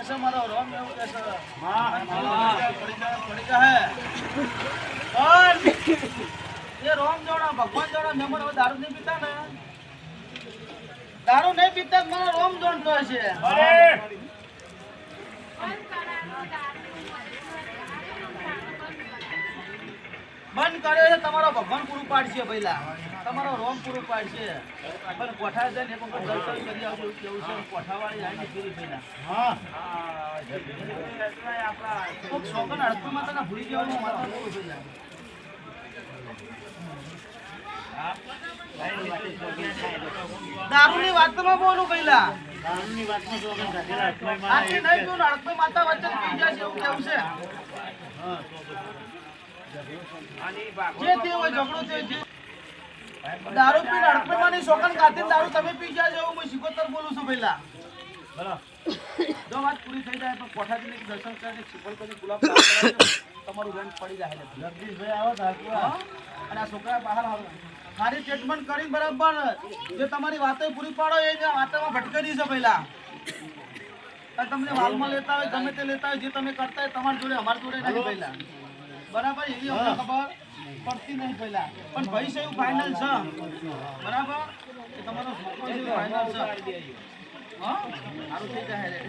कैसा मारो रोम में कैसा पड़ी का है और ये रोम जोड़ा भगवान जोड़ा मेमन वो दारू नहीं पीता ना दारू नहीं पीता मारो रोम जोड़ तो ऐसे अरे બંધ કરે છે તમારો ભગવાન પૂરું પાડશે પહેલા તમારો રોમ પૂરું પાડશે પણ કોઠા છે ને પણ દર્શન કરી આવજો કેવું છે કોઠાવાળી આવીને પૂરી પહેલા હા આપણા કોક છોકરા અડધું માતાના ભૂલી જવાનું માતા પૂરું થઈ જાય દારૂની વાતમાં બોલું પહેલા દારૂની વાતમાં જોગન કાઢેલા આથી નહીં તું અડધું માતા વચ્ચે પી જાય છે એવું કેવું છે હા જે તે હોય ઝઘડો થયો છે દારૂ પીને અડકવાની શોકન કાતીને દારૂ તમે પી ગયા છો હું શિકોતર બોલું છું પહેલા બરાબર જો વાત પૂરી થઈ જાય તો કોઠાજીને દર્શન કરીને શિકોલ કરીને ગુલાબ તમારું રેન્ટ પડી જાય જગદીશભાઈ આવો ધાકવા અને આ છોકરા બહાર આવો મારી ટ્રીટમેન્ટ કરીને બરાબર જે તમારી વાતો પૂરી પાડો એ વાતોમાં ભટકાઈ છે પહેલા તમને વાલમાં લેતા હોય ગમે તે લેતા હોય જે તમે કરતા હોય તમારી જોડે અમારી જોડે નહીં પહેલા બરાબર એવી અમને ખબર પડતી નહીં પહેલા પણ ભાઈ છે એવું ફાઇનલ છે બરાબર કે તમારો છોકરો છે ફાઇનલ છે હા સારું થઈ જાય